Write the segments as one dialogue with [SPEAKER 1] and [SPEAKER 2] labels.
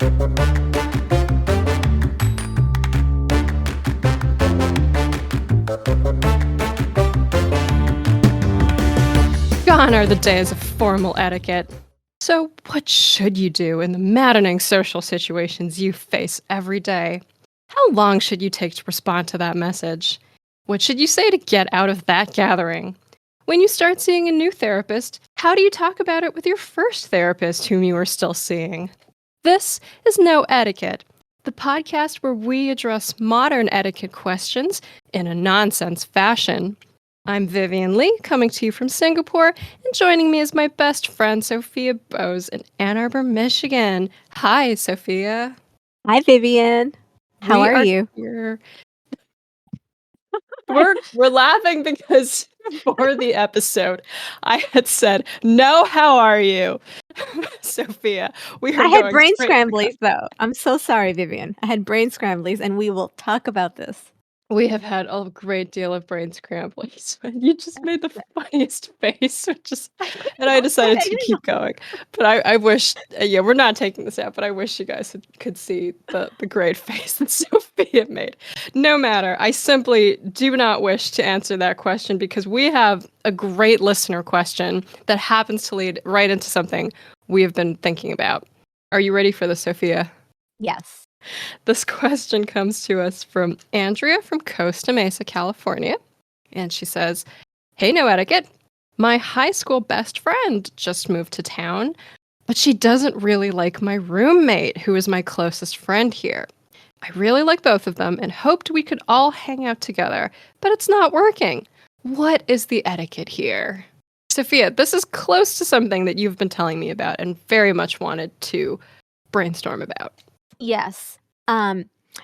[SPEAKER 1] Gone are the days of formal etiquette. So, what should you do in the maddening social situations you face every day? How long should you take to respond to that message? What should you say to get out of that gathering? When you start seeing a new therapist, how do you talk about it with your first therapist whom you are still seeing? This is No Etiquette, the podcast where we address modern etiquette questions in a nonsense fashion. I'm Vivian Lee, coming to you from Singapore, and joining me is my best friend, Sophia Bose, in Ann Arbor, Michigan. Hi, Sophia.
[SPEAKER 2] Hi, Vivian. How
[SPEAKER 1] We
[SPEAKER 2] are you?
[SPEAKER 1] here. We're laughing because before the episode, I had said, "No, how are you, Sophia?" We are
[SPEAKER 2] I had
[SPEAKER 1] going
[SPEAKER 2] brain
[SPEAKER 1] straight for
[SPEAKER 2] scramblies, though. I'm so sorry, Vivian. I had brain scramblies, and we will talk about this.
[SPEAKER 1] We have had a great deal of brain scramblings. You just made the funniest face, and I decided to keep going. But I wish, yeah, we're not taking this out, but I wish you guys could see the great face that Sophia made. No matter, I simply do not wish to answer that question because we have a great listener question that happens to lead right into something we have been thinking about. Are you ready for this, Sophia?
[SPEAKER 2] Yes.
[SPEAKER 1] This question comes to us from Andrea from Costa Mesa, California. And she says, "Hey, No Etiquette. My high school best friend just moved to town, but she doesn't really like my roommate, who is my closest friend here. I really like both of them and hoped we could all hang out together, but it's not working. What is the etiquette here?" Sophia, this is close to something that you've been telling me about and very much wanted to brainstorm about.
[SPEAKER 2] Yes.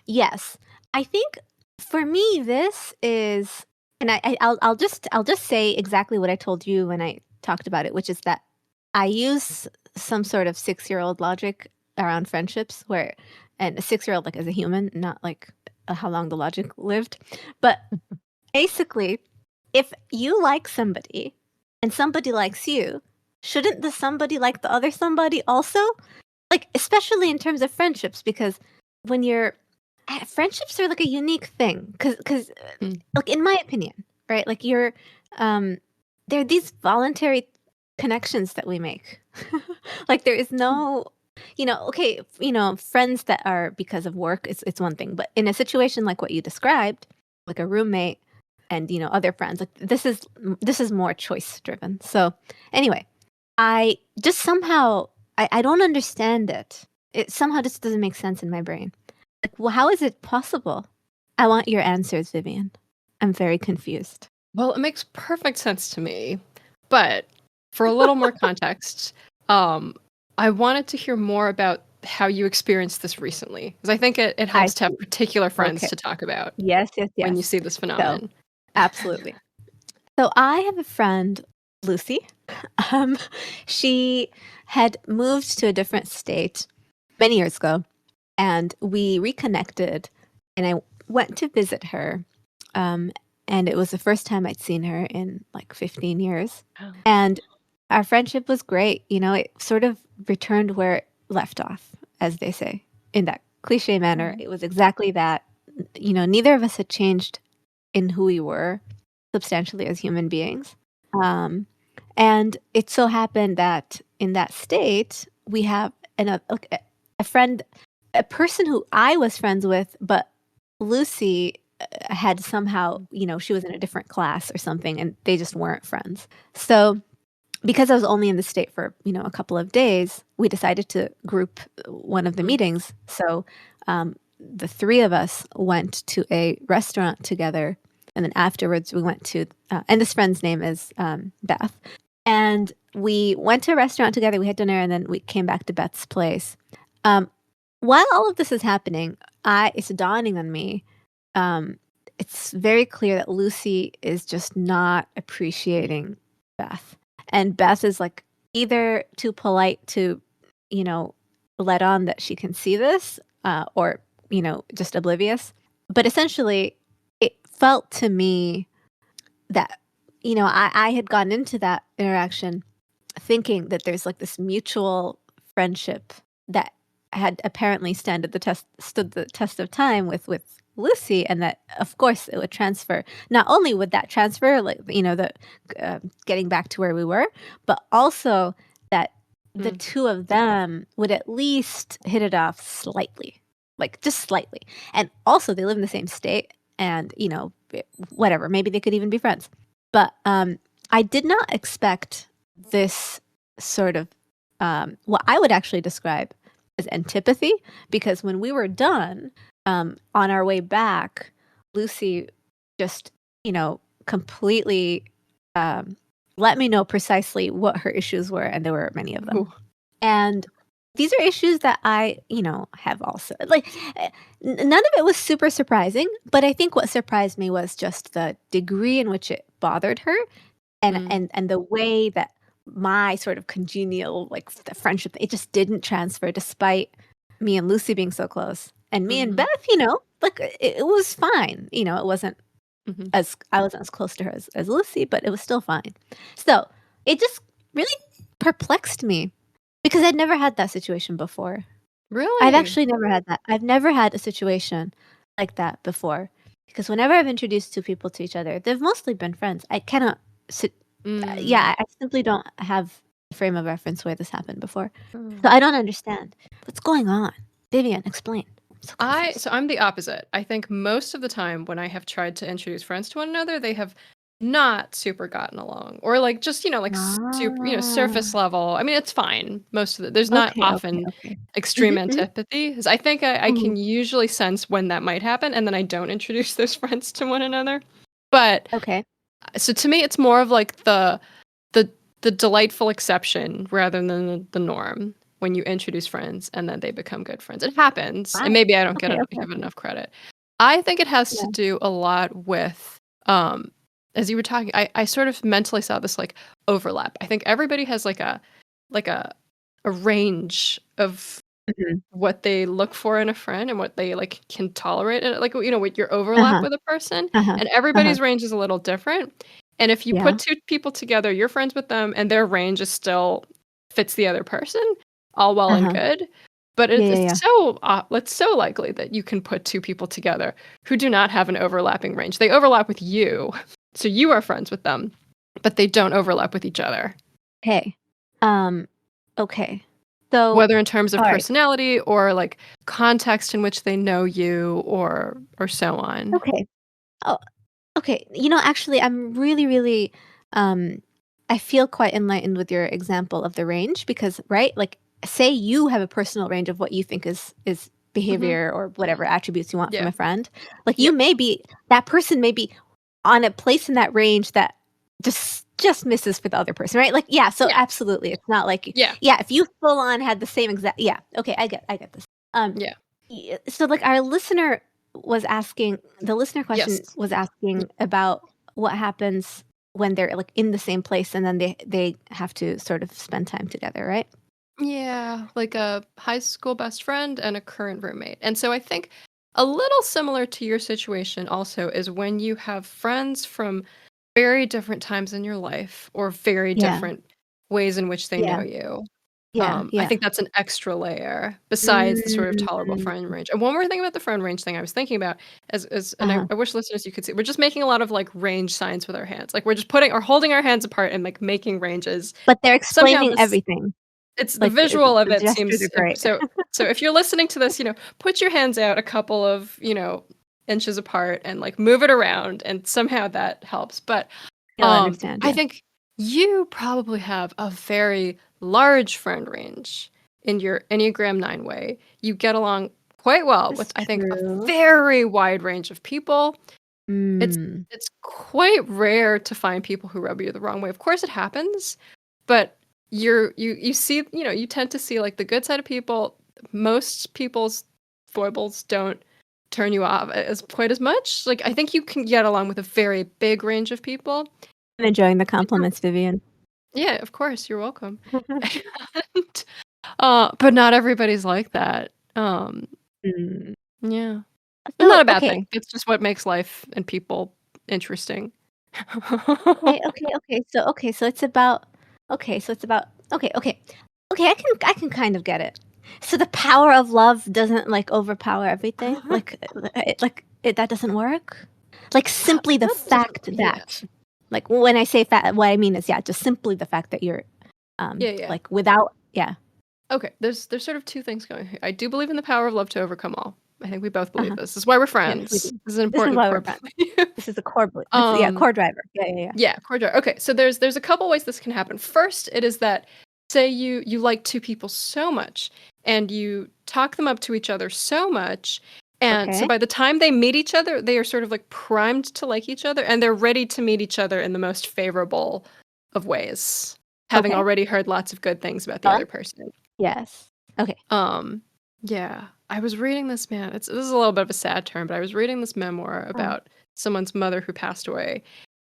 [SPEAKER 2] Yes. I think for me, this is, and I'll just say exactly what I told you when I talked about it, which is that I use some sort of 6-year-old logic around friendships, and a 6-year-old like as a human, not like how long the logic lived, but basically, if you like somebody and somebody likes you, shouldn't the somebody like the other somebody also? Like, especially in terms of friendships, because when you're friendships are like a unique thing, because like in my opinion, right? Like they're these voluntary connections that we make. Like there is no, okay, friends that are because of work, it's one thing, but in a situation like what you described, like a roommate and other friends, like this is more choice driven. So anyway, I just somehow I don't understand it. It somehow just doesn't make sense in my brain. Like, well, how is it possible? I want your answers, Vivian. I'm very confused.
[SPEAKER 1] Well, it makes perfect sense to me, but for a little more context, I wanted to hear more about how you experienced this recently, because I think it helps to have particular friends to talk about
[SPEAKER 2] Yes.
[SPEAKER 1] when you see this phenomenon.
[SPEAKER 2] So, absolutely. So I have a friend, Lucy. She had moved to a different state many years ago, and we reconnected, and I went to visit her. And it was the first time I'd seen her in like 15 years.
[SPEAKER 1] Oh.
[SPEAKER 2] And our friendship was great. It sort of returned where it left off, as they say, in that cliche manner. It was exactly that. Neither of us had changed in who we were substantially as human beings. And it so happened that in that state, we have a friend, a person who I was friends with, but Lucy had somehow, she was in a different class or something, and they just weren't friends. So because I was only in the state for, a couple of days, we decided to group one of the meetings. So the three of us went to a restaurant together. And then afterwards we went to, and this friend's name is Beth. And we went to a restaurant together, we had dinner, and then we came back to Beth's place. While all of this is happening, it's dawning on me. It's very clear that Lucy is just not appreciating Beth. And Beth is like either too polite to, let on that she can see this, or, just oblivious. But essentially, it felt to me that, I had gone into that interaction thinking that there's like this mutual friendship that had apparently stood the test of time with Lucy, and that of course it would transfer. Not only would that transfer, like the getting back to where we were, but also that the two of them would at least hit it off slightly, like just slightly. And also they live in the same state, and whatever, maybe they could even be friends. But I did not expect this sort of what I would actually describe as antipathy, because when we were done, on our way back, Lucy just, completely let me know precisely what her issues were, and there were many of them.
[SPEAKER 1] Ooh.
[SPEAKER 2] And these are issues that I, have also. Like, none of it was super surprising, but I think what surprised me was just the degree in which it bothered her, and the way that my sort of congenial, like, the friendship, it just didn't transfer despite me and Lucy being so close. And me and Beth, like, it was fine. It wasn't I wasn't as close to her as Lucy, but it was still fine. So it just really perplexed me because I'd never had that situation before.
[SPEAKER 1] Really?
[SPEAKER 2] I've actually never had that. I've never had a situation like that before, because whenever I've introduced two people to each other, they've mostly been friends. I cannot sit. Yeah, I simply don't have a frame of reference where this happened before. So I don't understand what's going on. Vivian, explain.
[SPEAKER 1] So I'm the opposite. I think most of the time when I have tried to introduce friends to one another, they have not super gotten along, or like just like super surface level. I mean, it's fine most of it. There's not often
[SPEAKER 2] Okay.
[SPEAKER 1] extreme
[SPEAKER 2] Mhm, mhm.
[SPEAKER 1] antipathy, 'cause I think I can usually sense when that might happen, and then I don't introduce those friends to one another. But
[SPEAKER 2] Okay.
[SPEAKER 1] so to me, it's more of like the the delightful exception rather than the norm when you introduce friends and then they become good friends. It happens, and
[SPEAKER 2] Wow.
[SPEAKER 1] maybe I don't
[SPEAKER 2] Okay, okay,
[SPEAKER 1] give it
[SPEAKER 2] okay.
[SPEAKER 1] enough credit. I think it has to
[SPEAKER 2] Yeah.
[SPEAKER 1] do a lot with as you were talking, I sort of mentally saw this like overlap. I think everybody has like a range of
[SPEAKER 2] Mhm.
[SPEAKER 1] what they look for in a friend and what they like can tolerate, and like with your overlap
[SPEAKER 2] Uh-huh,
[SPEAKER 1] with a person,
[SPEAKER 2] uh-huh,
[SPEAKER 1] and
[SPEAKER 2] uh-huh.
[SPEAKER 1] everybody's range is a little different. And if you
[SPEAKER 2] Yeah.
[SPEAKER 1] put two people together, you're friends with them and their range is still fits the other person, all well and
[SPEAKER 2] Uh-huh.
[SPEAKER 1] good. But
[SPEAKER 2] Yeah, yeah, yeah.
[SPEAKER 1] it's so likely that you can put two people together who do not have an overlapping range. They overlap with you, so you are friends with them, but they don't overlap with each other.
[SPEAKER 2] Okay. Um, okay. So,
[SPEAKER 1] Whether in terms of
[SPEAKER 2] alright.
[SPEAKER 1] personality or, like, context in which they know you or so on.
[SPEAKER 2] Okay. Oh, okay. Actually, I'm really, really, um, I feel quite enlightened with your example of the range because, right? Like, say you have a personal range of what you think is
[SPEAKER 1] Mhm.
[SPEAKER 2] behavior or whatever attributes you want from
[SPEAKER 1] Yeah.
[SPEAKER 2] a friend. Like,
[SPEAKER 1] Yep.
[SPEAKER 2] that person may be on a place in that range that just misses for the other person, right? Like, yeah, so
[SPEAKER 1] Yeah.
[SPEAKER 2] absolutely. It's not like,
[SPEAKER 1] Yeah.
[SPEAKER 2] yeah, if you full on had the same exact, yeah, okay, I get this. Um,
[SPEAKER 1] Yeah.
[SPEAKER 2] so like the listener question
[SPEAKER 1] Yes.
[SPEAKER 2] was
[SPEAKER 1] Y
[SPEAKER 2] asking about what happens when they're like in the same place and then they have to sort of spend time together, right?
[SPEAKER 1] Yeah, like a high school best friend and a current roommate. And so I think a little similar to your situation also is when you have friends from very different times in your life or very
[SPEAKER 2] Yeah.
[SPEAKER 1] different ways in which they know
[SPEAKER 2] Yeah.
[SPEAKER 1] you.
[SPEAKER 2] Yeah.
[SPEAKER 1] I
[SPEAKER 2] Yeah.
[SPEAKER 1] think that's an extra layer besides the sort of tolerable
[SPEAKER 2] Mm.
[SPEAKER 1] friend range. And one more thing about the friend range thing I was thinking about is and
[SPEAKER 2] Uh-huh.
[SPEAKER 1] I wish listeners you could see, we're just making a lot of like range signs with our hands. Like we're just putting or holding our hands apart and like making ranges.
[SPEAKER 2] But they're
[SPEAKER 1] Somehow
[SPEAKER 2] explaining
[SPEAKER 1] this
[SPEAKER 2] everything.
[SPEAKER 1] it's the
[SPEAKER 2] Like
[SPEAKER 1] visual of
[SPEAKER 2] the
[SPEAKER 1] it
[SPEAKER 2] gestures
[SPEAKER 1] seems
[SPEAKER 2] are great.
[SPEAKER 1] so if you're listening to this, put your hands out a couple of, inches apart and like move it around and somehow that helps. But
[SPEAKER 2] You'll understand,
[SPEAKER 1] I
[SPEAKER 2] yeah.
[SPEAKER 1] think you probably have a very large friend range in your Enneagram 9 way. You get along quite well
[SPEAKER 2] That's
[SPEAKER 1] with I think a
[SPEAKER 2] true.
[SPEAKER 1] very wide range of people. It's
[SPEAKER 2] Mm.
[SPEAKER 1] it's quite rare to find people who rub you the wrong way. Of course it happens, but you see, you tend to see like the good side of people. Most people's foibles don't turn you off as quite as much. Like I think you can get along with a very big range of people.
[SPEAKER 2] I'm enjoying the
[SPEAKER 1] But you're
[SPEAKER 2] compliments, Vivian.
[SPEAKER 1] Yeah, of course, you're welcome. And, but not everybody's like that.
[SPEAKER 2] Mm.
[SPEAKER 1] Yeah. But
[SPEAKER 2] So,
[SPEAKER 1] not a bad
[SPEAKER 2] okay.
[SPEAKER 1] thing. It's just what makes life and people interesting.
[SPEAKER 2] Okay, so it's about okay, so it's about okay, okay. Okay, I can kind of get it. So the power of love doesn't like overpower everything? That doesn't work? Like simply the fact that like when I say what I mean is just simply the fact that you're like without
[SPEAKER 1] Okay, there's sort of two things going here. I do believe in the power of love to overcome all. I think we both believe this. This is why we're friends.
[SPEAKER 2] Yes, we do.
[SPEAKER 1] This is an
[SPEAKER 2] This is
[SPEAKER 1] important
[SPEAKER 2] why
[SPEAKER 1] core
[SPEAKER 2] we're friends.
[SPEAKER 1] belief.
[SPEAKER 2] This is a core belief.
[SPEAKER 1] Um,
[SPEAKER 2] Core driver. Yeah.
[SPEAKER 1] Yeah, core driver. Okay, so there's a couple ways this can happen. First, it is that say you like two people so much and you talk them up to each other so much, and so
[SPEAKER 2] Okay.
[SPEAKER 1] by the time they meet each other, they are sort of like primed to like each other, and they're ready to meet each other in the most favorable of ways, having
[SPEAKER 2] Okay.
[SPEAKER 1] already heard lots of good things about the other person.
[SPEAKER 2] Yes. Okay.
[SPEAKER 1] Yeah, I was reading this, man. This is a little bit of a sad term, but I was reading this memoir about someone's mother who passed away,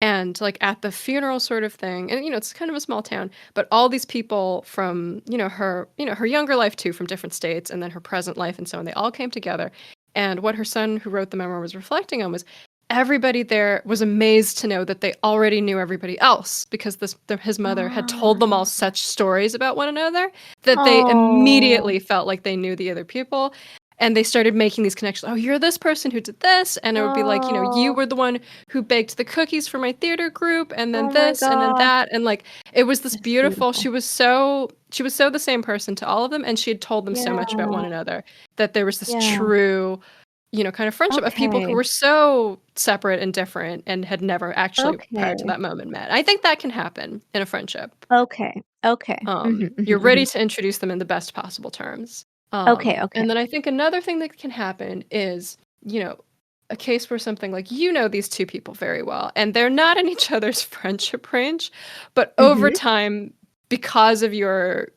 [SPEAKER 1] and like at the funeral sort of thing, and it's kind of a small town, but all these people from her her younger life too, from different states, and then her present life and so on, they all came together. And what her son, who wrote the memoir, was reflecting on was everybody there was amazed to know that they already knew everybody else because his mother had told them all such stories about one another that they immediately felt like they knew the other people. And they started making these connections. Oh, you're this person who did this. And it would be like, you were the one who baked the cookies for my theater group, and then this, and then that. And like, it was this beautiful. She was so the same person to all of them. And she had told them so much about one another that there was this true, kind of friendship of people who were so separate and different and had never actually prior to that moment met. I think that can happen in a friendship.
[SPEAKER 2] Okay.
[SPEAKER 1] You're ready to introduce them in the best possible terms.
[SPEAKER 2] Okay.
[SPEAKER 1] And then I think another thing that can happen is, a case where something like, these two people very well, and they're not in each other's friendship range, but over time, because of your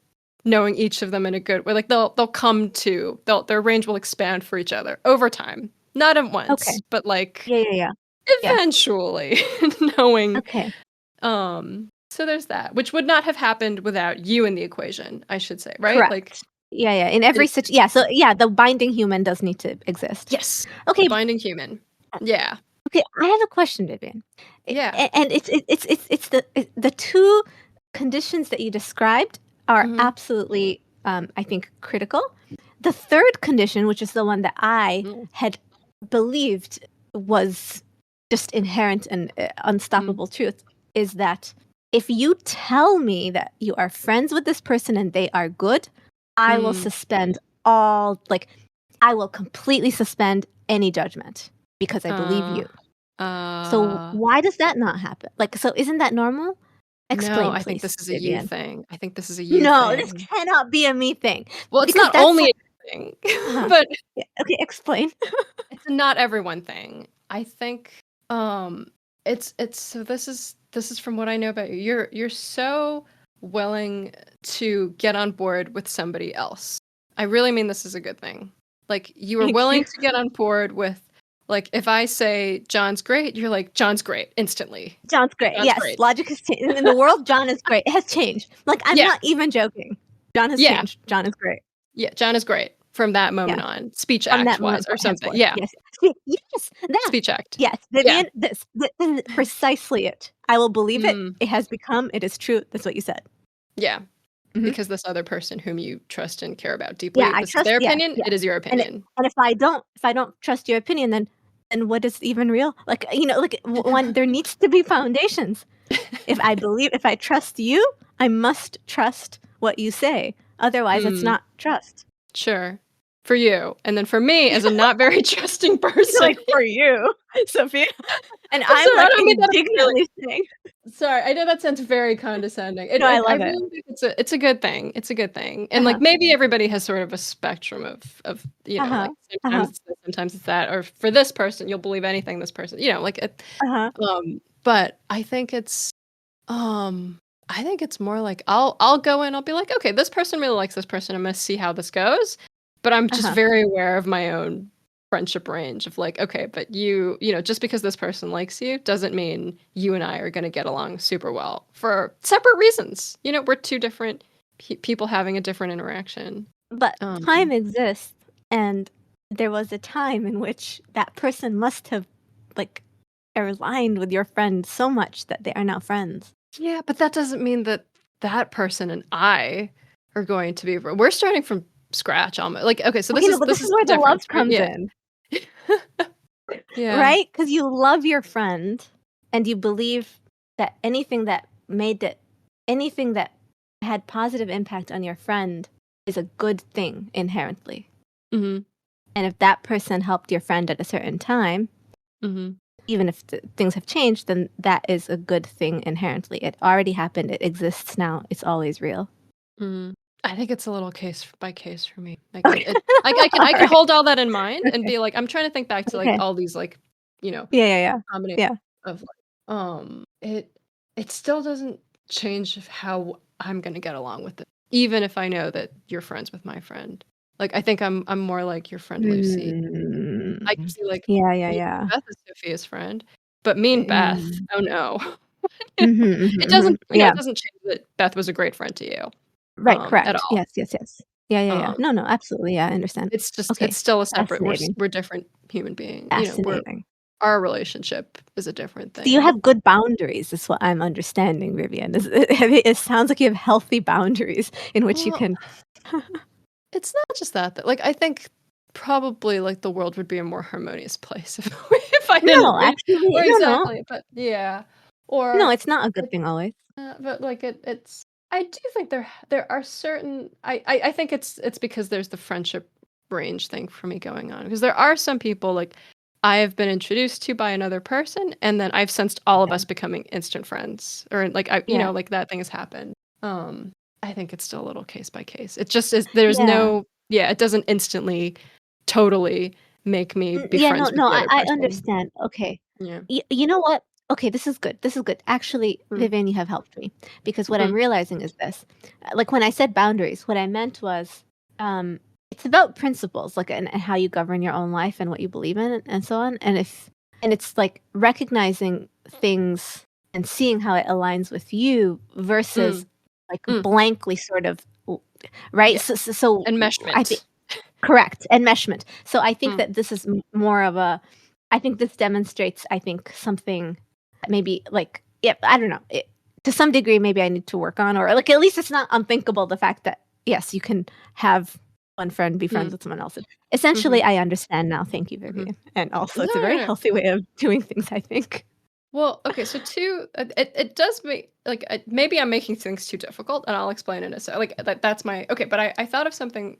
[SPEAKER 1] knowing each of them in a good way, like their range will expand for each other over time. Not at once, but like eventually knowing.
[SPEAKER 2] Okay.
[SPEAKER 1] So there's that, which would not have happened without you in the equation, I should say, right?
[SPEAKER 2] Correct.
[SPEAKER 1] Like,
[SPEAKER 2] in every situation. So the binding human does need to exist.
[SPEAKER 1] yes.
[SPEAKER 2] Okay.
[SPEAKER 1] Binding human. Yeah.
[SPEAKER 2] Okay, I have a question, Vivian.
[SPEAKER 1] Yeah.
[SPEAKER 2] And it's the two conditions that you described are absolutely I think critical. The third condition, which is the one that I had believed was just inherent and unstoppable truth, is that if you tell me that you are friends with this person and they are good, I will suspend I will completely suspend any judgment because I believe you. So why does that not happen? Like, so isn't that normal? Explain,
[SPEAKER 1] no, I
[SPEAKER 2] please,
[SPEAKER 1] think this is a
[SPEAKER 2] Vivian.
[SPEAKER 1] you thing. I think this is a you
[SPEAKER 2] No,
[SPEAKER 1] thing.
[SPEAKER 2] this cannot be a me thing.
[SPEAKER 1] Well, it's
[SPEAKER 2] because
[SPEAKER 1] not only a thing, but
[SPEAKER 2] okay, explain.
[SPEAKER 1] it's a not everyone thing. I think it's so this is from what I know about you. You're so willing to get on board with somebody else. I really mean this is a good thing. Like, you are willing to get on board with, like, if I say John's great, you're like, John's great instantly.
[SPEAKER 2] John's great.
[SPEAKER 1] John's
[SPEAKER 2] yes,
[SPEAKER 1] great.
[SPEAKER 2] Logic has changed. In the world, John is great. It has changed. Like, I'm not even joking. John has changed. John is great.
[SPEAKER 1] Yeah, John is great from that moment on. Speech act wise or something. Yeah.
[SPEAKER 2] Yes. That.
[SPEAKER 1] Speech act.
[SPEAKER 2] Yes, Vivian, this is precisely it. I will believe it. It has become, it is true. That's what you said.
[SPEAKER 1] Yeah. Because this other person whom you trust and care about deeply,
[SPEAKER 2] I
[SPEAKER 1] this
[SPEAKER 2] trust
[SPEAKER 1] is their opinion, it is your opinion.
[SPEAKER 2] And if I don't trust your opinion, then what is even real? Like, when there needs to be foundations. If I trust you, I must trust what you say. Otherwise, it's not trust.
[SPEAKER 1] Sure. For you. And then for me, as a not very trusting person.
[SPEAKER 2] Like, for you, Sophia. And I'm like indignantly saying.
[SPEAKER 1] Sorry, I know that sounds very condescending.
[SPEAKER 2] No, I love it.
[SPEAKER 1] Really think it's a good thing. It's a good thing. And like, maybe everybody has sort of a spectrum of like, sometimes it's this, sometimes it's that, or for this person, you'll believe anything this person, like it. But I think it's more like I'll go in, I'll be like, okay, this person really likes this person, I'm gonna see how this goes. But I'm just very aware of my own friendship range of like, okay, but just because this person likes you doesn't mean you and I are going to get along super well for separate reasons. We're two different people having a different interaction.
[SPEAKER 2] But time exists, and there was a time in which that person must have like aligned with your friend so much that they are now friends.
[SPEAKER 1] Yeah, but that doesn't mean that person and I are going to be. We're starting from scratch almost. Like, okay, so
[SPEAKER 2] Okay, no, but
[SPEAKER 1] this
[SPEAKER 2] this is
[SPEAKER 1] is
[SPEAKER 2] where
[SPEAKER 1] the
[SPEAKER 2] the love
[SPEAKER 1] difference, right?
[SPEAKER 2] comes
[SPEAKER 1] Yeah.
[SPEAKER 2] in,
[SPEAKER 1] Yeah.
[SPEAKER 2] right? Because you love your friend, and you believe that anything that had positive impact on your friend is a good thing inherently.
[SPEAKER 1] Mhm.
[SPEAKER 2] And if that person helped your friend at a certain time,
[SPEAKER 1] Mhm.
[SPEAKER 2] even if things have changed, then that is a good thing inherently. It already happened. It exists now. It's always real.
[SPEAKER 1] Mhm. I think it's a little case by case for me. Like,
[SPEAKER 2] Okay.
[SPEAKER 1] I can
[SPEAKER 2] Alright.
[SPEAKER 1] hold all that in mind and
[SPEAKER 2] Okay.
[SPEAKER 1] be like, I'm trying to think back to, like,
[SPEAKER 2] Okay.
[SPEAKER 1] all these, like, you know,
[SPEAKER 2] Yeah, yeah, yeah.
[SPEAKER 1] combination
[SPEAKER 2] Yeah.
[SPEAKER 1] of, like, it still doesn't change how I'm gonna get along with it, even if I know that you're friends with my friend. Like, I think I'm more like your friend Lucy. I can
[SPEAKER 2] Mm.
[SPEAKER 1] see, like,
[SPEAKER 2] Yeah, yeah,
[SPEAKER 1] me
[SPEAKER 2] yeah.
[SPEAKER 1] Beth is Sophia's friend, but me and Beth,
[SPEAKER 2] Mm.
[SPEAKER 1] oh, no. You
[SPEAKER 2] Mhm,
[SPEAKER 1] know,
[SPEAKER 2] mhm,
[SPEAKER 1] it
[SPEAKER 2] mhm.
[SPEAKER 1] doesn't
[SPEAKER 2] Yeah.
[SPEAKER 1] it doesn't change that Beth was a great friend to you,
[SPEAKER 2] Right,
[SPEAKER 1] at
[SPEAKER 2] correct.
[SPEAKER 1] all.
[SPEAKER 2] Yes, yes, yes. Yeah, yeah, yeah.
[SPEAKER 1] Um,
[SPEAKER 2] No, no, absolutely, yeah, I understand.
[SPEAKER 1] it's
[SPEAKER 2] Okay.
[SPEAKER 1] still a separate
[SPEAKER 2] Fascinating.
[SPEAKER 1] we're different human being,
[SPEAKER 2] Fascinating.
[SPEAKER 1] our relationship is a different
[SPEAKER 2] Do you
[SPEAKER 1] thing.
[SPEAKER 2] have good boundaries is what I'm understanding, Vivian. Is it sounds like you have healthy boundaries in which you
[SPEAKER 1] Well,
[SPEAKER 2] can
[SPEAKER 1] it's not just that, though, like, I think probably, like, the world would be a more harmonious place if I didn't
[SPEAKER 2] No,
[SPEAKER 1] read
[SPEAKER 2] actually
[SPEAKER 1] or
[SPEAKER 2] no, no.
[SPEAKER 1] exactly, but yeah,
[SPEAKER 2] No,
[SPEAKER 1] or
[SPEAKER 2] it's not a good thing always.
[SPEAKER 1] But, like, it's I do think there are certain I think it's because there's the friendship range thing for me going on, because there are some people, like, I have been introduced to by another person, and then I've sensed all of
[SPEAKER 2] Yeah.
[SPEAKER 1] us becoming instant friends, or, like, I
[SPEAKER 2] Yeah.
[SPEAKER 1] like, that thing has happened. Um, I think it's still a little case by case. It just is there's
[SPEAKER 2] Yeah.
[SPEAKER 1] no yeah, it doesn't instantly, totally make me be
[SPEAKER 2] Yeah, no,
[SPEAKER 1] friends with
[SPEAKER 2] no,
[SPEAKER 1] the other
[SPEAKER 2] I
[SPEAKER 1] person.
[SPEAKER 2] understand. Okay.
[SPEAKER 1] Yeah.
[SPEAKER 2] You know what? Okay, this is good. This is good. Actually,
[SPEAKER 1] Mm.
[SPEAKER 2] Vivian, you have helped me because what I'm
[SPEAKER 1] Mhm.
[SPEAKER 2] realizing is this. Like when I said boundaries, what I meant was it's about principles, like and how you govern your own life and what you believe in and so on. And it's like recognizing things and seeing how it aligns with you versus
[SPEAKER 1] Mm.
[SPEAKER 2] like
[SPEAKER 1] Mm.
[SPEAKER 2] blankly sort of right.
[SPEAKER 1] Yeah.
[SPEAKER 2] So I think
[SPEAKER 1] Enmeshment.
[SPEAKER 2] correct, enmeshment. So I think
[SPEAKER 1] Mm.
[SPEAKER 2] that this is more of a I think this demonstrates, I think, something that maybe like yeah, I don't know. To some degree, maybe I need to work on, or like at least it's not unthinkable the fact that yes, you can have one friend be friends
[SPEAKER 1] Mm.
[SPEAKER 2] with someone else.
[SPEAKER 1] Mhm.
[SPEAKER 2] Essentially, I understand now. Thank you,
[SPEAKER 1] Mhm.
[SPEAKER 2] Vivian. And also,
[SPEAKER 1] No,
[SPEAKER 2] it's a
[SPEAKER 1] no,
[SPEAKER 2] very
[SPEAKER 1] no.
[SPEAKER 2] healthy way of doing things. I think.
[SPEAKER 1] Well, okay, so two, it does make like maybe I'm making things too difficult, and I'll explain in a sec. Like that's my okay, but I thought of something,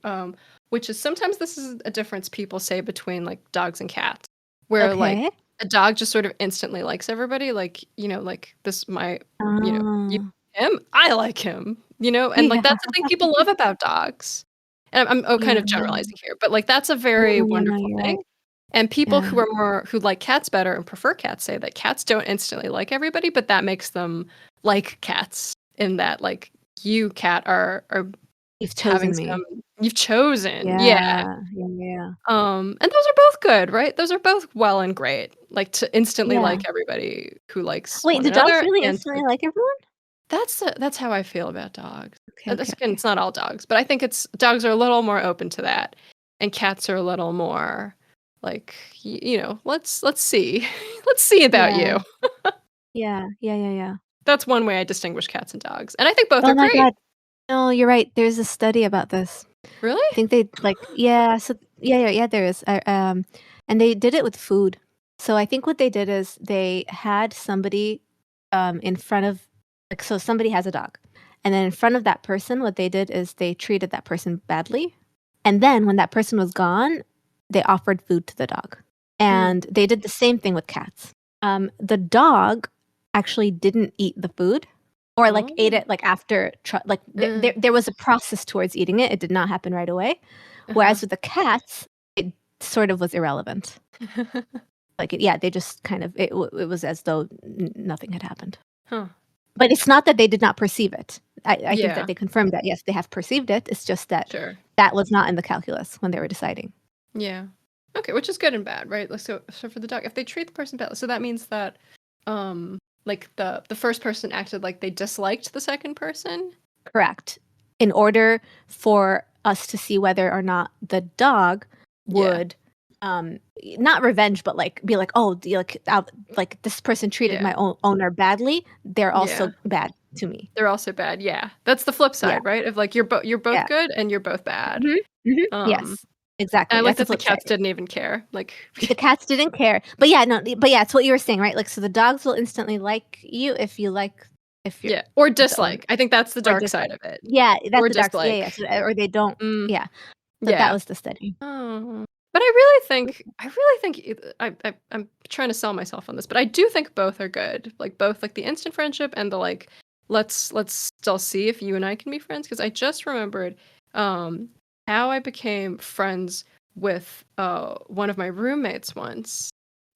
[SPEAKER 1] which is sometimes this is a difference people say between like dogs and cats, where like
[SPEAKER 2] Okay.
[SPEAKER 1] a dog just sort of instantly likes everybody, like like this my you
[SPEAKER 2] Uh,
[SPEAKER 1] him, I like him, and like
[SPEAKER 2] yeah.
[SPEAKER 1] that's the thing people love about dogs. And I'm kind
[SPEAKER 2] Yeah.
[SPEAKER 1] of generalizing here, but like that's a
[SPEAKER 2] No,
[SPEAKER 1] very
[SPEAKER 2] no, no, no.
[SPEAKER 1] wonderful
[SPEAKER 2] You're
[SPEAKER 1] thing.
[SPEAKER 2] right.
[SPEAKER 1] And people
[SPEAKER 2] Yeah.
[SPEAKER 1] who like cats better and prefer cats say that cats don't instantly like everybody, but that makes them like cats in that like you cat are
[SPEAKER 2] You've
[SPEAKER 1] having
[SPEAKER 2] chosen me.
[SPEAKER 1] some you've chosen. Yeah.
[SPEAKER 2] Yeah. Yeah. Yeah.
[SPEAKER 1] And those are both good, right? Those are both well and great. Like to instantly
[SPEAKER 2] Yeah.
[SPEAKER 1] like everybody who likes
[SPEAKER 2] Wait,
[SPEAKER 1] one
[SPEAKER 2] do dogs
[SPEAKER 1] another
[SPEAKER 2] really
[SPEAKER 1] and to
[SPEAKER 2] instantly like everyone?
[SPEAKER 1] that's how I feel about dogs.
[SPEAKER 2] Okay, okay,
[SPEAKER 1] That's again,
[SPEAKER 2] okay.
[SPEAKER 1] it's not all dogs, but I think it's dogs are a little more open to that, and cats are a little more like let's see, let's see about
[SPEAKER 2] Yeah,
[SPEAKER 1] you.
[SPEAKER 2] yeah, yeah, yeah, yeah.
[SPEAKER 1] That's one way I distinguish cats and dogs, and I think both
[SPEAKER 2] Oh
[SPEAKER 1] are
[SPEAKER 2] my
[SPEAKER 1] great.
[SPEAKER 2] god. No, you're right. There's a study about this.
[SPEAKER 1] Really?
[SPEAKER 2] I think they like yeah, so yeah, yeah, yeah, there is. And they did it with food. So I think what they did is they had somebody in front of like so somebody has a dog. And then in front of that person, what they did is they treated that person badly. And then when that person was gone, they offered food to the dog.
[SPEAKER 1] Mm.
[SPEAKER 2] And they did the same thing with cats. The dog actually didn't eat the food or like ate
[SPEAKER 1] Oh.
[SPEAKER 2] it like after like
[SPEAKER 1] Mm.
[SPEAKER 2] there was a process towards eating it. It did not happen right away.
[SPEAKER 1] Uh-huh.
[SPEAKER 2] Whereas with the cats, it sort of was irrelevant. Like yeah, they just kind of it was as though nothing had happened.
[SPEAKER 1] Huh.
[SPEAKER 2] But it's not that they did not perceive it. I think that
[SPEAKER 1] Yeah.
[SPEAKER 2] they confirmed that yes, they have perceived it. It's just that
[SPEAKER 1] Sure.
[SPEAKER 2] that was not in the calculus when they were deciding.
[SPEAKER 1] Yeah. Okay, which is good and bad, right? Like so for the dog, if they treat the person badly, so that means that like the first person acted like they disliked the second person.
[SPEAKER 2] Correct. In order for us to see whether or not the dog
[SPEAKER 1] Yeah.
[SPEAKER 2] would not revenge but like be like oh like this person treated
[SPEAKER 1] Yeah.
[SPEAKER 2] my owner badly they're
[SPEAKER 1] Yeah.
[SPEAKER 2] also bad to me.
[SPEAKER 1] They're also bad. Yeah. That's the flip
[SPEAKER 2] Yeah.
[SPEAKER 1] side, right? Of like you're both
[SPEAKER 2] Yeah.
[SPEAKER 1] good and you're both bad.
[SPEAKER 2] Mhm. Mhm.
[SPEAKER 1] Um
[SPEAKER 2] Yes.
[SPEAKER 1] and I
[SPEAKER 2] Exactly.
[SPEAKER 1] like
[SPEAKER 2] That's the
[SPEAKER 1] that the
[SPEAKER 2] flip side.
[SPEAKER 1] cats didn't even care. Like
[SPEAKER 2] The cats didn't care. But yeah, no, but yeah, it's what you were saying, right? Like, so the dogs will instantly like you if you're
[SPEAKER 1] yeah, or
[SPEAKER 2] the owner
[SPEAKER 1] dislike. I think that's the
[SPEAKER 2] or
[SPEAKER 1] dark side
[SPEAKER 2] dislike.
[SPEAKER 1] of it.
[SPEAKER 2] Yeah, that's
[SPEAKER 1] Or
[SPEAKER 2] the dark side. Yeah, yeah.
[SPEAKER 1] dislike.
[SPEAKER 2] So, or they don't.
[SPEAKER 1] Mm,
[SPEAKER 2] Yeah. So that
[SPEAKER 1] yeah.
[SPEAKER 2] was the study.
[SPEAKER 1] Oh. But I really think I'm trying to sell myself on this, but I do think both are good. Like both like the instant friendship and the like let's still see if you and I can be friends because I just remembered um how I became friends with one of my roommates once.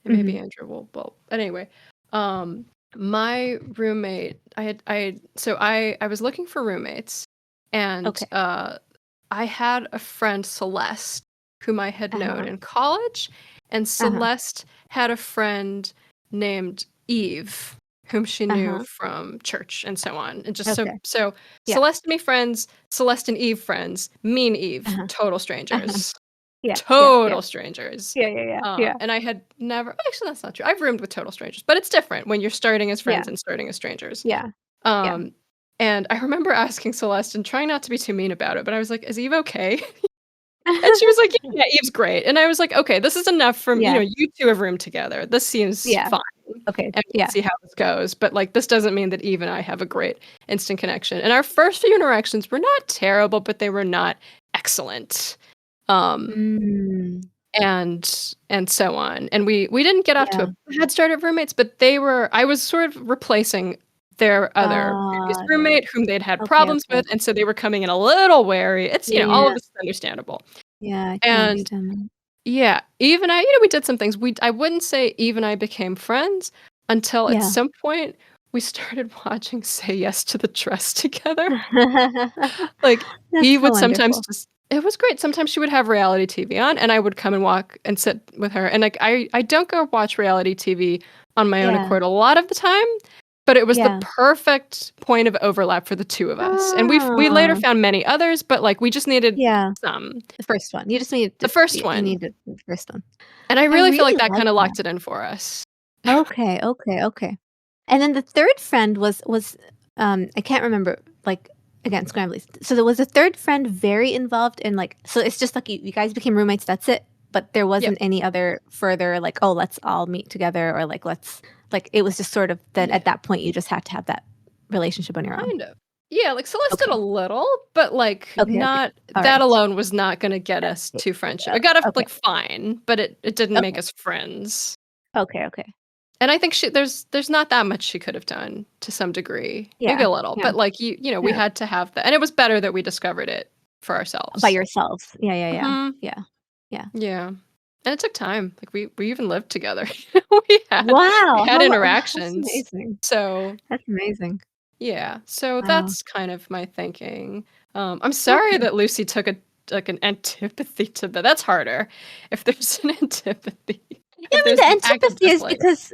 [SPEAKER 1] And maybe
[SPEAKER 2] Mhm.
[SPEAKER 1] Andrew will well anyway. Um my roommate I was looking for roommates and
[SPEAKER 2] Okay.
[SPEAKER 1] I had a friend Celeste whom I had known
[SPEAKER 2] Uh-huh.
[SPEAKER 1] in college, and
[SPEAKER 2] Uh-huh.
[SPEAKER 1] Celeste had a friend named Eve, whom she knew
[SPEAKER 2] Uh-huh.
[SPEAKER 1] from church and so on. And just so
[SPEAKER 2] Okay.
[SPEAKER 1] so
[SPEAKER 2] Yeah.
[SPEAKER 1] Celeste and me friends, Celeste and Eve friends, me and Eve,
[SPEAKER 2] Uh-huh.
[SPEAKER 1] total
[SPEAKER 2] Uh-huh.
[SPEAKER 1] strangers.
[SPEAKER 2] Yeah. Yeah. Yeah.
[SPEAKER 1] Total strangers.
[SPEAKER 2] Yeah. Yeah. Yeah. Yeah.
[SPEAKER 1] And I had never actually that's not true. I've roomed with total strangers, but it's different when you're starting as
[SPEAKER 2] Yeah.
[SPEAKER 1] friends and starting as strangers.
[SPEAKER 2] Yeah. Yeah.
[SPEAKER 1] Um, and I remember asking Celeste and trying not to be too mean about it, but I was like, "Is Eve okay?" And she was like, "Yeah, yeah, Eve's great." And I was like, "Okay, this is enough from,
[SPEAKER 2] Yeah.
[SPEAKER 1] you 2 have roomed together. This seems
[SPEAKER 2] Yeah.
[SPEAKER 1] fine,
[SPEAKER 2] Okay.
[SPEAKER 1] and we'll
[SPEAKER 2] Yeah.
[SPEAKER 1] see how this goes." But, like, this doesn't mean that Eve and I have a great instant connection. And our first few interactions were not terrible, but they were not excellent. Um,
[SPEAKER 2] Mm.
[SPEAKER 1] and so on. And we didn't get off to
[SPEAKER 2] Yeah.
[SPEAKER 1] a bad start of roommates, but I was sort of replacing their other previous
[SPEAKER 2] Got it.
[SPEAKER 1] roommate whom they'd had
[SPEAKER 2] Okay.
[SPEAKER 1] problems
[SPEAKER 2] Okay.
[SPEAKER 1] with, and so they were coming in a little wary. It's, all of
[SPEAKER 2] Yeah.
[SPEAKER 1] this is understandable.
[SPEAKER 2] Yeah. I can
[SPEAKER 1] And
[SPEAKER 2] understand that.
[SPEAKER 1] yeah, Eve and I, we did some things. I wouldn't say Eve and I became friends until at
[SPEAKER 2] Yeah.
[SPEAKER 1] some point we started watching Say Yes to the Dress together. Like,
[SPEAKER 2] That's
[SPEAKER 1] Eve
[SPEAKER 2] so
[SPEAKER 1] would sometimes
[SPEAKER 2] wonderful.
[SPEAKER 1] just it was great. Sometimes she would have reality TV on, and I would come and walk and sit with her. And, like, I don't go watch reality TV on my own
[SPEAKER 2] Yeah.
[SPEAKER 1] accord a lot of the time, but it was the
[SPEAKER 2] Yeah.
[SPEAKER 1] perfect point of overlap for the 2 of us. And we later
[SPEAKER 2] Ah.
[SPEAKER 1] found many others, but, like, we just needed
[SPEAKER 2] Yeah.
[SPEAKER 1] some.
[SPEAKER 2] The first one. You just needed
[SPEAKER 1] The
[SPEAKER 2] to
[SPEAKER 1] first
[SPEAKER 2] you
[SPEAKER 1] one.
[SPEAKER 2] needed the first one.
[SPEAKER 1] And I
[SPEAKER 2] I
[SPEAKER 1] really feel like
[SPEAKER 2] really
[SPEAKER 1] that
[SPEAKER 2] like
[SPEAKER 1] kinda
[SPEAKER 2] that.
[SPEAKER 1] locked it in for us.
[SPEAKER 2] Okay, okay, okay. And then the 3rd friend was, I can't remember, like, again, scramblers. So there was a 3rd friend very involved in, like so it's just like you guys became roommates, that's it? But there
[SPEAKER 1] Yep.
[SPEAKER 2] wasn't any other further, like, "Oh, let's all meet together," or, like, "Let's" like, it was just sort of then
[SPEAKER 1] Yeah,
[SPEAKER 2] at that point, you just had to have that relationship on your own.
[SPEAKER 1] kind of. Yeah, like, Celeste did a
[SPEAKER 2] Okay.
[SPEAKER 1] little, but, like,
[SPEAKER 2] Okay, okay.
[SPEAKER 1] not that
[SPEAKER 2] Alright.
[SPEAKER 1] alone was not gonna get us to friendship. It got us,
[SPEAKER 2] Okay.
[SPEAKER 1] like, fine, but it didn't make
[SPEAKER 2] Okay.
[SPEAKER 1] us friends.
[SPEAKER 2] Okay, okay.
[SPEAKER 1] And I think there's not that much she could have done to some degree. Maybe
[SPEAKER 2] Yeah,
[SPEAKER 1] a little,
[SPEAKER 2] yeah,
[SPEAKER 1] but, like, we
[SPEAKER 2] yeah.
[SPEAKER 1] had to have that, and it was better that we discovered it for
[SPEAKER 2] By
[SPEAKER 1] ourselves.
[SPEAKER 2] yourselves. Yeah, yeah, yeah.
[SPEAKER 1] Mhm.
[SPEAKER 2] Yeah. Yeah.
[SPEAKER 1] Yeah. And it took time. Like, we even lived together. We had we
[SPEAKER 2] Wow!
[SPEAKER 1] had
[SPEAKER 2] How lo That's
[SPEAKER 1] interactions.
[SPEAKER 2] amazing.
[SPEAKER 1] So
[SPEAKER 2] That's amazing.
[SPEAKER 1] yeah, so
[SPEAKER 2] Wow.
[SPEAKER 1] that's kind of my thinking. I'm sorry
[SPEAKER 2] Okay.
[SPEAKER 1] that Lucy took an antipathy to that. That's harder. If there's an antipathy,
[SPEAKER 2] I
[SPEAKER 1] if
[SPEAKER 2] mean,
[SPEAKER 1] there's
[SPEAKER 2] the
[SPEAKER 1] an active
[SPEAKER 2] antipathy is
[SPEAKER 1] dislike.
[SPEAKER 2] because,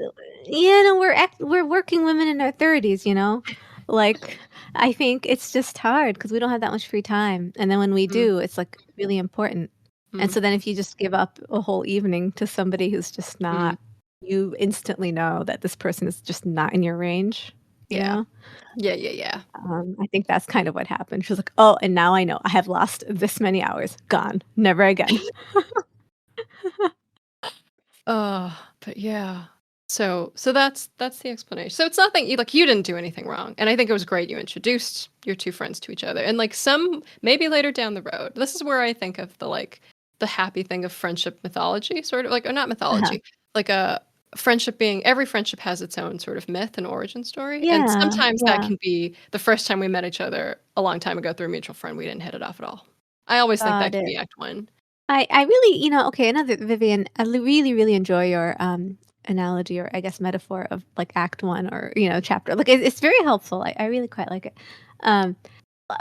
[SPEAKER 2] we're working women in our 30s, you know? Like, I think it's just hard because we don't have that much free time, and then when we
[SPEAKER 1] Mm,
[SPEAKER 2] do, it's, like, really important. And
[SPEAKER 1] mm,
[SPEAKER 2] so then if you just give up a whole evening to somebody who's just
[SPEAKER 1] mm.
[SPEAKER 2] not you instantly know that this person is just not in your range, you
[SPEAKER 1] Yeah.
[SPEAKER 2] know?
[SPEAKER 1] Yeah, yeah, yeah.
[SPEAKER 2] I think that's kind of what happened. She was like, "Oh, and now I know. I have lost this many hours. Gone. Never again."
[SPEAKER 1] But yeah. So that's the explanation. So it's nothing you didn't do anything wrong. And I think it was great you introduced your 2 friends to each other. And like some maybe later down the road. This is where I think of the happy thing of friendship mythology, sort of like or not
[SPEAKER 2] Uh-huh.
[SPEAKER 1] mythology, like a friendship being every friendship has its own sort of myth and origin story. And
[SPEAKER 2] Yeah,
[SPEAKER 1] sometimes that
[SPEAKER 2] yeah.
[SPEAKER 1] can be the first time we met each other a long time ago through a mutual friend, we didn't hit it off at all. I always think that
[SPEAKER 2] Got
[SPEAKER 1] can
[SPEAKER 2] it.
[SPEAKER 1] be act 1.
[SPEAKER 2] I really okay, another Vivian, really, really enjoy your, analogy or I guess metaphor of, like, act 1 or, chapter. Like, it's very helpful. I really quite like it. Um,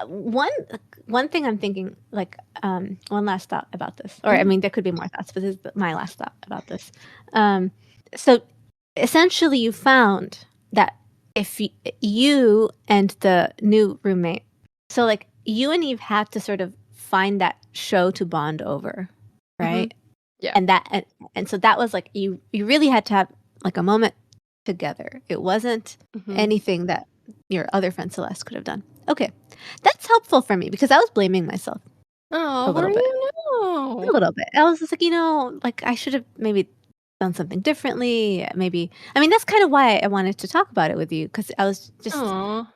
[SPEAKER 2] one thing I'm thinking, like, one last thought about this, or I
[SPEAKER 1] Mhm.
[SPEAKER 2] mean, there could be more thoughts, but this is my last thought about this. Um, so essentially, you found that if you and the new roommate, so like you and Eve had to sort of find that show to bond over,
[SPEAKER 1] Mhm.
[SPEAKER 2] right?
[SPEAKER 1] Yeah.
[SPEAKER 2] And so that was like you really had to have like a moment together. It wasn't
[SPEAKER 1] Mhm.
[SPEAKER 2] anything your other friend Celeste could have done. Okay. That's helpful for me because I was blaming myself a
[SPEAKER 1] Oh, were
[SPEAKER 2] little bit.
[SPEAKER 1] you?
[SPEAKER 2] A
[SPEAKER 1] No.
[SPEAKER 2] little bit. I was just like, like I should have maybe done something differently. Maybe I mean that's kind of why I wanted to talk about it with you because I was just
[SPEAKER 1] Oh.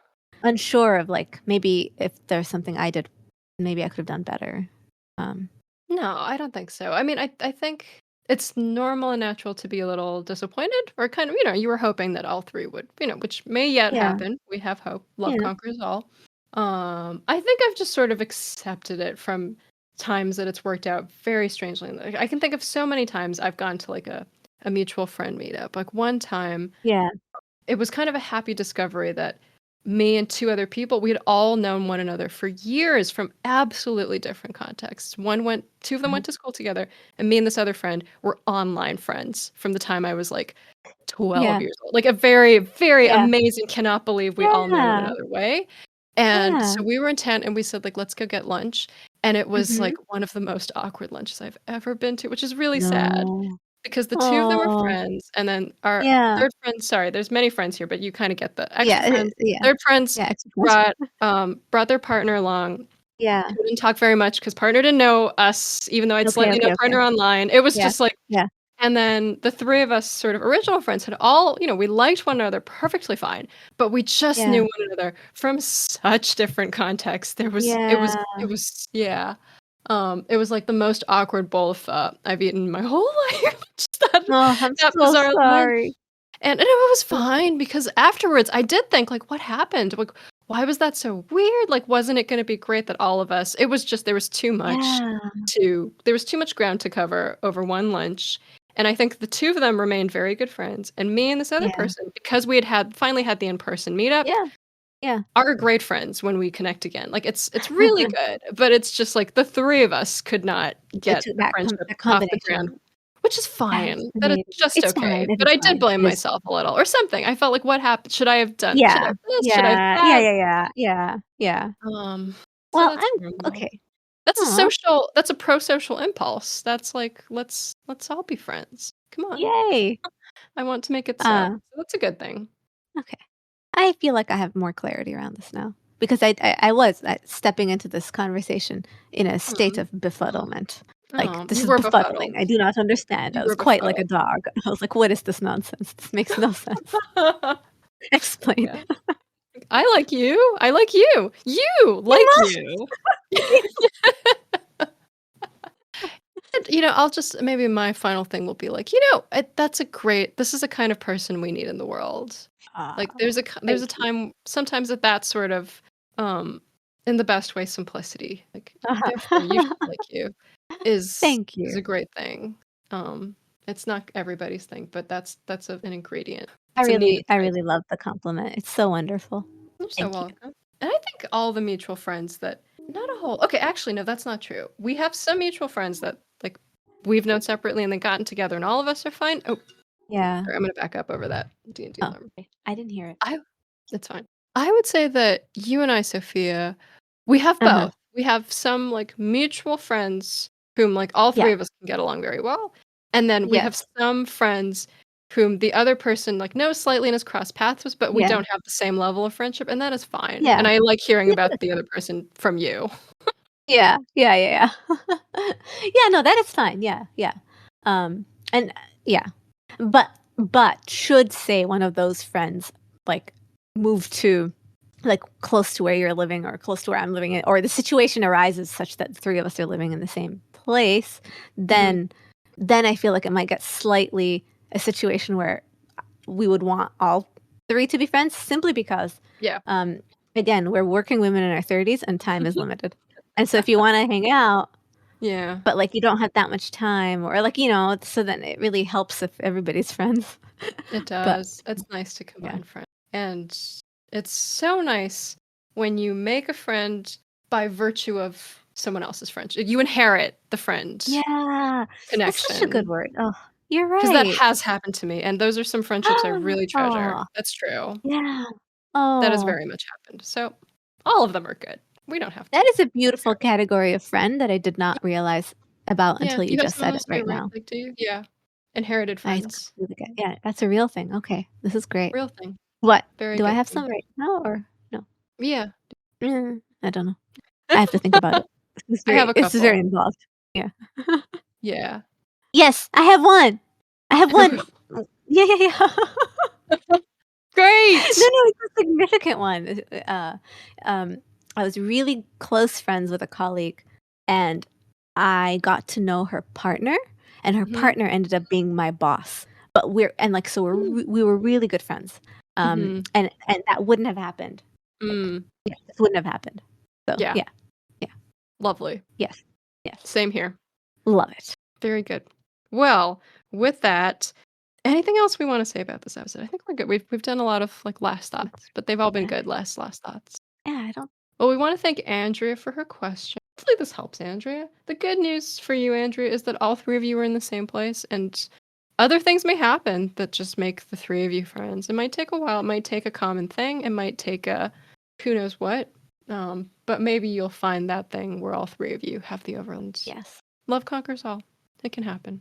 [SPEAKER 2] unsure of like maybe if there's something I did, maybe I could have done better. Um,
[SPEAKER 1] No, I don't think so. I mean, I think it's normal and natural to be a little disappointed or kind of, you were hoping that all three would, which may yet
[SPEAKER 2] yeah,
[SPEAKER 1] happen. We have hope. Love
[SPEAKER 2] yeah,
[SPEAKER 1] conquers all. I think I've just sort of accepted it from times that it's worked out very strangely. Like, I can think of so many times I've gone to like a mutual friend meetup. Like one time
[SPEAKER 2] yeah,
[SPEAKER 1] it was kind of a happy discovery that me and two other people, we had all known one another for years from absolutely different contexts. Two of them
[SPEAKER 2] uh-huh,
[SPEAKER 1] went to school together, and me and this other friend were online friends from the time I was like 12
[SPEAKER 2] yeah,
[SPEAKER 1] years old. Like a very, very
[SPEAKER 2] yeah,
[SPEAKER 1] amazing, cannot believe we all know one
[SPEAKER 2] yeah,
[SPEAKER 1] another way. And
[SPEAKER 2] yeah.
[SPEAKER 1] so we were intent and we said, like, let's go get lunch. And it was
[SPEAKER 2] Mhm.
[SPEAKER 1] like one of the most awkward lunches I've ever been to, which is really sad
[SPEAKER 2] No.
[SPEAKER 1] because the two of them are
[SPEAKER 2] Oh,
[SPEAKER 1] friends, and then our
[SPEAKER 2] yeah,
[SPEAKER 1] third friend, sorry, there's many friends here, but you kinda get the extra
[SPEAKER 2] yeah,
[SPEAKER 1] friends.
[SPEAKER 2] yeah,
[SPEAKER 1] Third friends
[SPEAKER 2] yeah. Exercise.
[SPEAKER 1] brought their partner along,
[SPEAKER 2] Yeah.
[SPEAKER 1] who didn't talk very much because partner didn't know us, even though I'd
[SPEAKER 2] Okay,
[SPEAKER 1] slightly
[SPEAKER 2] okay,
[SPEAKER 1] known
[SPEAKER 2] okay.
[SPEAKER 1] partner online. It was
[SPEAKER 2] Yeah,
[SPEAKER 1] just like,
[SPEAKER 2] yeah,
[SPEAKER 1] and then the three of us sort of original friends had all, we liked one another perfectly fine, but we just
[SPEAKER 2] yeah,
[SPEAKER 1] knew one another from such different contexts.
[SPEAKER 2] yeah.
[SPEAKER 1] It was like the most awkward bowl of pho I've eaten in my whole life. Just that
[SPEAKER 2] Oh, I'm
[SPEAKER 1] that
[SPEAKER 2] so
[SPEAKER 1] bizarre lunch.
[SPEAKER 2] sorry.
[SPEAKER 1] And it was fine because afterwards I did think like, "What happened? Like, why was that so weird? Like, wasn't it gonna be great that all of us" it was just
[SPEAKER 2] Yeah,
[SPEAKER 1] there was too much ground to cover over one lunch, and I think the two of them remained very good friends, and me and this other
[SPEAKER 2] yeah,
[SPEAKER 1] person, because we had finally had the in-person meetup,
[SPEAKER 2] yeah, yeah.
[SPEAKER 1] are great friends when we connect again. Like, it's really good, but it's just like the three of us could not
[SPEAKER 2] The
[SPEAKER 1] get
[SPEAKER 2] 2
[SPEAKER 1] the friendship
[SPEAKER 2] that
[SPEAKER 1] off the ground,
[SPEAKER 2] combination.
[SPEAKER 1] which is fine. That is
[SPEAKER 2] Fascinating.
[SPEAKER 1] just
[SPEAKER 2] It's fine,
[SPEAKER 1] okay,
[SPEAKER 2] it
[SPEAKER 1] but
[SPEAKER 2] is
[SPEAKER 1] I did
[SPEAKER 2] fine,
[SPEAKER 1] blame
[SPEAKER 2] it is
[SPEAKER 1] myself a little or something. I felt like, "What happened? Should I
[SPEAKER 2] yeah,
[SPEAKER 1] have this? Should I have
[SPEAKER 2] yeah, yeah,
[SPEAKER 1] that?"
[SPEAKER 2] yeah, yeah, yeah, yeah.
[SPEAKER 1] Um, so
[SPEAKER 2] Well,
[SPEAKER 1] that's
[SPEAKER 2] I'm
[SPEAKER 1] normal.
[SPEAKER 2] okay. Aw,
[SPEAKER 1] That's a pro-social impulse. That's like, let's all be friends. Come on.
[SPEAKER 2] yay.
[SPEAKER 1] I want to make it so.
[SPEAKER 2] Uh,
[SPEAKER 1] So that's a good thing.
[SPEAKER 2] okay. I feel like I have more clarity around this now because I was, stepping into this conversation in a state
[SPEAKER 1] Mm.
[SPEAKER 2] of befuddlement. Like,
[SPEAKER 1] Oh,
[SPEAKER 2] this
[SPEAKER 1] you
[SPEAKER 2] is
[SPEAKER 1] were
[SPEAKER 2] befuddling.
[SPEAKER 1] befuddled.
[SPEAKER 2] I do not understand. I
[SPEAKER 1] You
[SPEAKER 2] was
[SPEAKER 1] were
[SPEAKER 2] quite like a
[SPEAKER 1] befuddled.
[SPEAKER 2] dog. I was like, "What is this nonsense? This makes no sense. Explain."
[SPEAKER 1] Yeah. I like you. I like you. You
[SPEAKER 2] You
[SPEAKER 1] like
[SPEAKER 2] must.
[SPEAKER 1] you. And, I'll just maybe my final thing will be like, this is a kind of person we need in the world. Like
[SPEAKER 2] Ah,
[SPEAKER 1] there's a
[SPEAKER 2] thank you.
[SPEAKER 1] time sometimes that sort of um in the best way simplicity. Like therefore you should like you
[SPEAKER 2] Thank
[SPEAKER 1] is
[SPEAKER 2] you.
[SPEAKER 1] a great thing. Um it's not everybody's thing, but that's an ingredient.
[SPEAKER 2] I
[SPEAKER 1] It's a needed
[SPEAKER 2] really I
[SPEAKER 1] spice.
[SPEAKER 2] really love the compliment. It's so wonderful.
[SPEAKER 1] You're so
[SPEAKER 2] Thank you.
[SPEAKER 1] welcome. And I think all the mutual friends that not a whole okay, actually no, that's not true. We have some mutual friends that like we've known separately and then gotten together and all of us are fine. Oh,
[SPEAKER 2] Yeah.
[SPEAKER 1] sorry, I'm gonna back up over that D&D
[SPEAKER 2] Oh,
[SPEAKER 1] alarm.
[SPEAKER 2] okay. I didn't hear it.
[SPEAKER 1] I It's fine. I would say that you and I, Sophia, we have
[SPEAKER 2] Uh-huh.
[SPEAKER 1] both. We have some like mutual friends whom like all
[SPEAKER 2] Yeah.
[SPEAKER 1] three of us can get along very well. And then we have
[SPEAKER 2] Yes.
[SPEAKER 1] some friends whom the other person like knows slightly and has crossed paths with, but we
[SPEAKER 2] Yeah.
[SPEAKER 1] don't have the same level of friendship, and that is fine.
[SPEAKER 2] Yeah.
[SPEAKER 1] And I like hearing
[SPEAKER 2] Yeah,
[SPEAKER 1] about
[SPEAKER 2] that's
[SPEAKER 1] the other
[SPEAKER 2] fine.
[SPEAKER 1] person from you.
[SPEAKER 2] Yeah. Yeah, yeah, yeah. Yeah, no, that is fine. Yeah, yeah. And yeah. But should say one of those friends like move to like close to where you're living or close to where I'm living or the situation arises such that the three of us are living in the same place,
[SPEAKER 1] Mhm.
[SPEAKER 2] then I feel like it might get slightly a situation where we would want all three to be friends simply because,
[SPEAKER 1] Yeah.
[SPEAKER 2] um, again, we're working women in our 30s and time is limited. And so if you wanna hang out,
[SPEAKER 1] Yeah,
[SPEAKER 2] but, like, you don't have that much time or, like, so then it really helps if everybody's friends.
[SPEAKER 1] it
[SPEAKER 2] But
[SPEAKER 1] does. It's nice to
[SPEAKER 2] yeah.
[SPEAKER 1] combine friends. And it's so nice when you make a friend by virtue of someone else's friendship. You inherit the friend
[SPEAKER 2] Yeah. That's such a good
[SPEAKER 1] connection.
[SPEAKER 2] word. Oh, you're
[SPEAKER 1] Because that
[SPEAKER 2] right.
[SPEAKER 1] has happened to me, and those are some friendships I really treasure.
[SPEAKER 2] Oh,
[SPEAKER 1] That's true.
[SPEAKER 2] yeah.
[SPEAKER 1] That has
[SPEAKER 2] Oh,
[SPEAKER 1] very much happened. So, all of them are good. We don't have
[SPEAKER 2] that
[SPEAKER 1] to
[SPEAKER 2] is a beautiful
[SPEAKER 1] compare.
[SPEAKER 2] category of friend that I did not realize about
[SPEAKER 1] Yeah.
[SPEAKER 2] until
[SPEAKER 1] Do
[SPEAKER 2] you
[SPEAKER 1] you have
[SPEAKER 2] just
[SPEAKER 1] someone
[SPEAKER 2] said it
[SPEAKER 1] else too,
[SPEAKER 2] right
[SPEAKER 1] right?
[SPEAKER 2] now.
[SPEAKER 1] Like, do you? Yeah. Inherited
[SPEAKER 2] I
[SPEAKER 1] friends.
[SPEAKER 2] completely get yeah, that's a real thing. Okay, this is great.
[SPEAKER 1] Real thing.
[SPEAKER 2] What?
[SPEAKER 1] Very
[SPEAKER 2] Do I
[SPEAKER 1] good.
[SPEAKER 2] have some right now or no?
[SPEAKER 1] Yeah.
[SPEAKER 2] I don't know. I have to think about it.
[SPEAKER 1] I have a
[SPEAKER 2] It's very
[SPEAKER 1] couple.
[SPEAKER 2] involved. Yeah.
[SPEAKER 1] Yeah.
[SPEAKER 2] Yes, I have one. I have one. Yeah, yeah, yeah. No,
[SPEAKER 1] Great!
[SPEAKER 2] no, it's a significant one. Um, I was really close friends with a colleague, and I got to know her partner, and her
[SPEAKER 1] Mhm.
[SPEAKER 2] partner ended up being my boss. But
[SPEAKER 1] Mm.
[SPEAKER 2] we were really good friends.
[SPEAKER 1] Mhm.
[SPEAKER 2] And that wouldn't have happened. Like,
[SPEAKER 1] Mm.
[SPEAKER 2] yeah, this wouldn't have happened. So,
[SPEAKER 1] Yeah.
[SPEAKER 2] yeah, yeah,
[SPEAKER 1] Lovely.
[SPEAKER 2] yes, yes.
[SPEAKER 1] Same here.
[SPEAKER 2] Love it.
[SPEAKER 1] Very good. Well, with that, anything else we wanna say about this episode? I think we're good. We've done a lot of, like, last thoughts, but they've all been
[SPEAKER 2] Yeah,
[SPEAKER 1] good last thoughts.
[SPEAKER 2] yeah, I don't
[SPEAKER 1] Well, we wanna thank Andrea for her question. Hopefully this helps, Andrea. The good news for you, Andrea, is that all 3 of you are in the same place, and other things may happen that just make the 3 of you friends. It might take a while, it might take a common thing, it might take a who knows what, but maybe you'll find that thing where all 3 of you have the overlands.
[SPEAKER 2] yes.
[SPEAKER 1] Love conquers all. It can happen.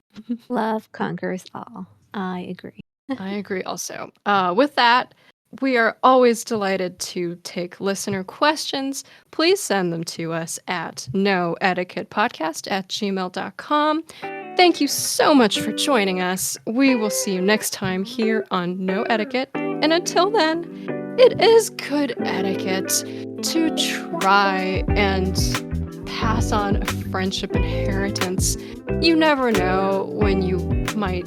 [SPEAKER 2] Love conquers all. I agree.
[SPEAKER 1] I agree also. With that, we are always delighted to take listener questions. Please send them to us at noetiquettepodcast@gmail.com. Thank you so much for joining us. We will see you next time here on No Etiquette. And until then, it is good etiquette to try and pass on a friendship inheritance. You never know when you might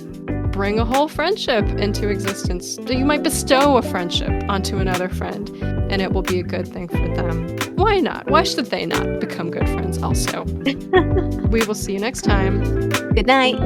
[SPEAKER 1] bring a whole friendship into existence. You might bestow a friendship onto another friend, and it will be a good thing for them. Why not? Why should they not become good friends also? We will see you next time.
[SPEAKER 2] Good night.